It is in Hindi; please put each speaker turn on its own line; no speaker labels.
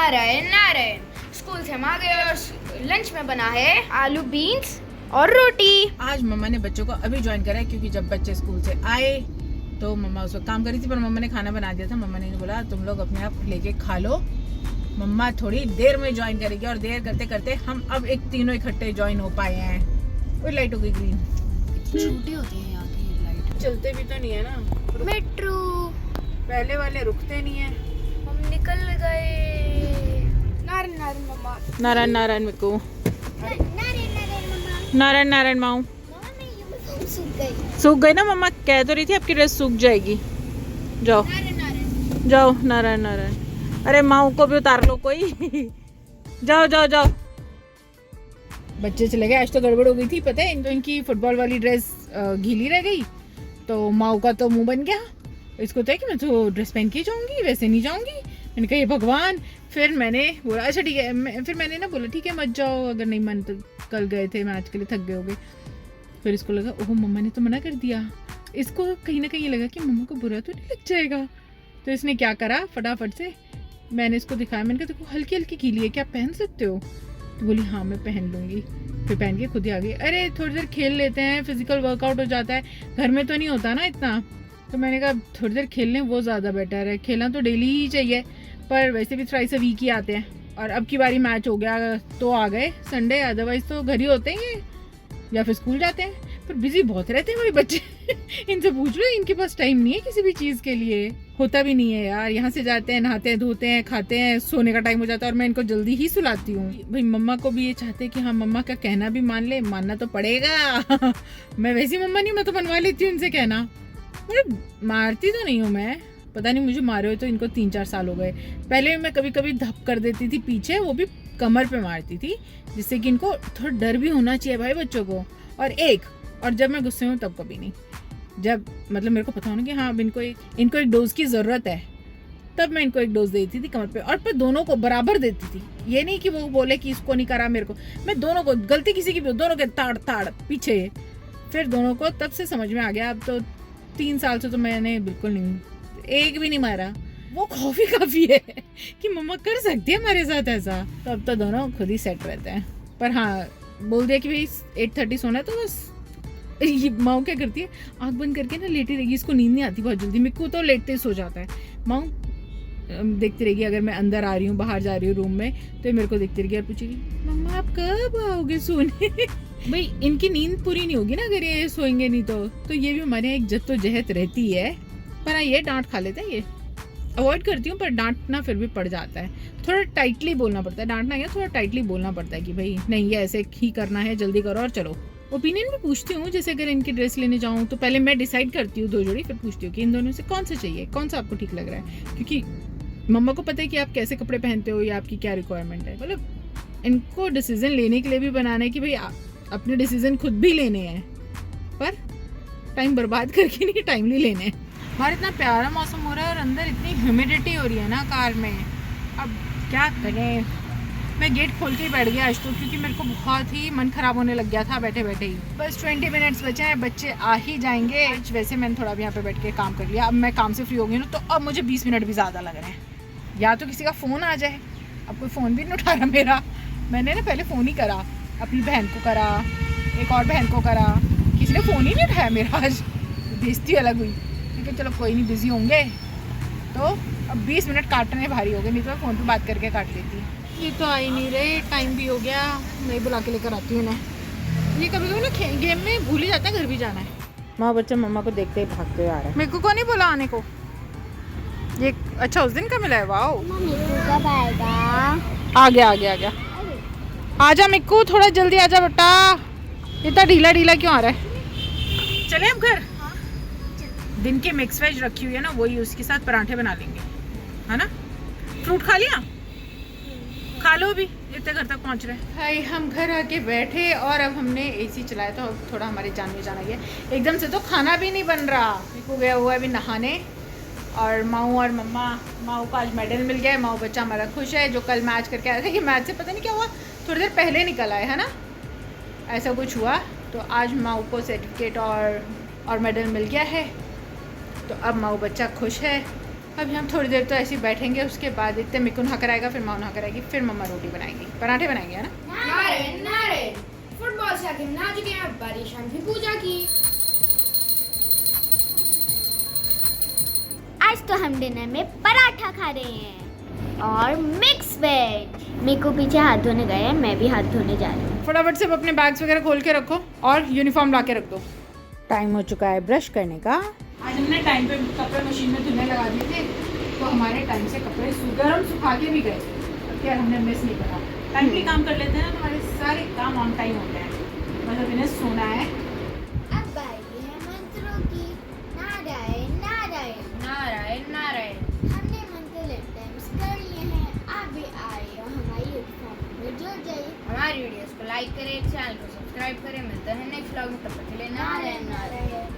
नारायण नारायण। स्कूल से हम आ गए और लंच में बना है आलू बीन्स और रोटी।
आज मम्मा ने बच्चों को अभी ज्वाइन करा है क्योंकि जब बच्चे स्कूल से आए तो मम्मा उस वक्त काम करी थी, पर मम्मा ने खाना बना दिया था। मम्मा ने बोला तुम लोग अपने आप लेके खा लो, मम्मा थोड़ी देर में ज्वाइन करेगी। और देर करते करते हम अब एक तीनों इकट्ठे ज्वाइन हो पाए हैं। कोई लाइट हो गई ग्रीन,
छोटी होती है यहाँ की लाइट।
चलते भी तो नहीं है ना
मेट्रो,
पहले वाले रुकते नहीं है।
हम निकल गए। नारायण नारायण मम्मा,
नारायण नारायण मिक्कू,
नारायण नारायण मम्मा।
नारायण नारायण माऊ।
सूख गई।
सूख गई ना, मम्मा कह तो रही थी आपकी ड्रेस सूख जाएगी। जाओ
नारायण नारायण
जाओ नारायण नारायण। अरे माऊ को भी उतार लो कोई। जाओ जाओ जाओ। बच्चे चले गए। आज तो गड़बड़ हो गई थी, पता है, इनकी फुटबॉल वाली ड्रेस गीली रह गई तो माऊ का तो मुंह बन गया। इसको तो है कि मैं तो ड्रेस पहन के जाऊंगी, वैसे नहीं जाऊंगी। मैंने कहा ये भगवान। फिर मैंने बोला अच्छा ठीक है, फिर मैंने ना बोला ठीक है मत जाओ, अगर नहीं मन तो कल गए थे मैच के लिए, थक गए होगे। फिर इसको लगा ओह मम्मा ने तो मना कर दिया। इसको कहीं ना कहीं ये लगा कि मम्मा को बुरा तो नहीं लग जाएगा। तो इसने क्या करा, फटाफट से मैंने इसको दिखाया। मैंने कहा देखो हल्की हल्की गीली है, क्या पहन सकते हो? तो बोली हाँ मैं पहन लूँगी। फिर पहन के खुद ही आ गई। अरे थोड़ी देर खेल लेते हैं, फिजिकल वर्कआउट हो जाता है, घर में तो नहीं होता ना इतना। तो मैंने कहा थोड़ी देर खेल लें, वो ज़्यादा बेटर है। खेलना तो डेली ही चाहिए, पर वैसे भी थ्राइस अ वीक ही आते हैं। और अब की बारी मैच हो गया तो आ गए संडे, अदरवाइज तो घर ही होते हैं या फिर स्कूल जाते हैं। पर बिजी बहुत रहते हैं मेरे बच्चे। इनसे पूछ लो, इनके पास टाइम नहीं है किसी भी चीज़ के लिए, होता भी नहीं है यार। यहाँ से जाते हैं, नहाते हैं, धोते हैं, खाते हैं, सोने का टाइम हो जाता है और मैं इनको जल्दी ही सुलाती हूँ। भाई मम्मा को भी ये चाहते हैं कि हाँ मम्मा का कहना भी मान ले, मानना तो पड़ेगा। मैं वैसी मम्मा नहीं, मैं तो मनवा लेती हूँ इनसे कहना। मतलब मारती तो नहीं हूँ मैं, पता नहीं मुझे मारे हुए तो इनको 3-4 साल हो गए। पहले मैं कभी कभी धप कर देती थी पीछे, वो भी कमर पे मारती थी, जिससे कि इनको थोड़ा डर भी होना चाहिए भाई बच्चों को। और जब मैं गुस्से हूँ तब कभी नहीं, जब मतलब मेरे को पता हो ना कि हाँ अब इनको एक डोज की ज़रूरत है, तब मैं इनको एक डोज देती थी कमर पे। और फिर दोनों को बराबर देती थी, ये नहीं कि वो बोले कि इसको नहीं करा मेरे को, मैं दोनों को, गलती किसी की भी, दोनों के ताड़ ताड़ पीछे। फिर दोनों को तब से समझ में आ गया। अब तो 3 साल से तो मैंने बिल्कुल नहीं, एक भी नहीं मारा। वो खौफ ही काफ़ी है कि मम्मा कर सकती है हमारे साथ ऐसा। तो अब तो दोनों खुद ही सेट रहते हैं। पर हाँ बोल दिया कि भाई 8:30 सोना है तो बस। ये माँ क्या करती है, आँख बंद करके ना लेटी रहेगी। इसको नींद नहीं आती बहुत जल्दी, मेरे को तो लेटते ही सो जाता है। माँ देखती रहेगी, अगर मैं अंदर आ रही हूँ, बाहर जा रही हूँ रूम में, तो मेरे को देखती रहेगी और पूछेगी मम्मा आप कब आओगे सोने? भाई इनकी नींद पूरी नहीं होगी ना अगर ये सोएंगे नहीं तो ये भी हमारे यहाँ एक जद्दोजहद रहती है। पर हाँ ये डांट खा लेते हैं, ये अवॉइड करती हूँ, पर डांटना फिर भी पड़ जाता है। थोड़ा टाइटली बोलना पड़ता है, डांटना या थोड़ा टाइटली बोलना पड़ता है कि भाई नहीं ये ऐसे ही करना है, जल्दी करो और चलो। ओपिनियन भी पूछती हूँ, जैसे अगर इनकी ड्रेस लेने जाऊँ तो पहले मैं डिसाइड करती हूँ 2 जोड़ी, फिर पूछती हूँ कि इन दोनों से कौन सा चाहिए, कौन सा आपको ठीक लग रहा है। क्योंकि मम्मा को पता है कि आप कैसे कपड़े पहनते हो या आपकी क्या रिक्वायरमेंट है। मतलब इनको डिसीजन लेने के लिए भी बनाना है कि भाई अपने डिसीजन खुद भी लेने हैं, पर टाइम बर्बाद करके नहीं, टाइमली लेने हैं। बाहर इतना प्यारा मौसम हो रहा है और अंदर इतनी ह्यूमिडिटी हो रही है ना कार में। अब क्या करें, मैं गेट खोल के ही बैठ गया आज तो, क्योंकि मेरे को बहुत ही मन ख़राब होने लग गया था बैठे बैठे ही। बस 20 मिनट्स बचे हैं, बच्चे आ ही जाएंगे। वैसे मैंने थोड़ा भी यहाँ पे बैठ के काम कर लिया। अब मैं काम से फ्री हो गई ना, तो अब मुझे 20 मिनट भी ज़्यादा लग रहे हैं। या तो किसी का फ़ोन आ जाए, अब कोई फ़ोन भी नहीं उठा रहा मेरा। मैंने ना पहले फ़ोन ही करा, अपनी बहन को करा, एक और बहन को करा, किसी ने फ़ोन ही नहीं उठाया मेरा। आज बेइज्जती अलग हुई। ठीक है चलो कोई नहीं, बिज़ी होंगे तो अब 20 मिनट काटने भारी हो गए, नहीं तो मैं फ़ोन पे बात करके काट लेती। ये तो आ ही नहीं रहे, टाइम भी हो गया। मैं बुला के लेकर आती हूँ ना। ये कभी कभी ना गेम में भूल ही जाता है घर भी जाना है। माँ बच्चा मम्मा को देखते ही भागते हुए आ रहा है। मेरे को नहीं बोला आने को, ये अच्छा उस दिन का मिला है। वाओ
कब आएगा?
आ गया। आजा मिक्कू, थोड़ा जल्दी आजा बेटा, इतना ढीला ढीला क्यों आ रहा है? चले हम घर। दिन के मिक्स वेज रखी हुई है ना, वही उसके साथ पराठे बना लेंगे, है ना। फ्रूट खा लिया, खा लो भी, इतने घर तक पहुंच रहे हैं। भाई हम घर आके बैठे और अब हमने एसी चलाया तो अब थोड़ा हमारी जान में जाना गया। एकदम से तो खाना भी नहीं बन रहा। को गया हुआ है अभी नहाने, और माऊ और मम्मा, माऊ को आज मेडल मिल गया है। माऊ बच्चा हमारा खुश है, जो कल मैच करके आया था। ये मैच से पता नहीं क्या हुआ, थोड़ी देर पहले निकल आए, है ना, ऐसा कुछ हुआ। तो आज माऊ को सर्टिफिकेट और मेडल मिल गया है, तो अब माऊ बच्चा खुश है। अभी हम थोड़ी देर तो ऐसे ही बैठेंगे, उसके बाद देखते हैं मिकु नहाकर आएगा, फिर माँ नहाकर आएगी, फिर मम्मा रोटी बनाएगी, पराठे बनाएंगे, है ना।
नारे नारे फुटबॉल से आके नहा चुके हैं, बारी शाम की पूजा की।
आज तो हम डिनर में पराठा खा रहे हैं और मिक्स वेज। मेरे को पीछे हाथ धोने गए हैं, मैं भी हाथ धोने जा रही हूँ।
फटाफट से अपने बैग्स वगैरह खोल के रखो और यूनिफॉर्म ला के रख दो। टाइम हो चुका है ब्रश करने का। आज हमने टाइम पे कपड़े मशीन में धुलने लगा दिए थे, तो हमारे टाइम से कपड़े गर्म सुखा के भी गए, तो यार हमने मिस नहीं करा। टाइमली काम कर लेते हैं ना, हमारे सारे काम ऑन टाइम होते हैं। मतलब इन्हें सोना है।
अब बारी है मंत्रों की। नारायण नारायण
नारायण नारायण।
हमने मंत्र लेटेम्स कर लिए हैं, आप भी आए और हमारी यूनिफॉर्म में जुड़ जाइए।
हमारी वीडियोस को लाइक करें, चैनल को सब्सक्राइब करें। मिलते हैं नेक्स्ट व्लॉग में, तब तक के लिए नारायण नारायण।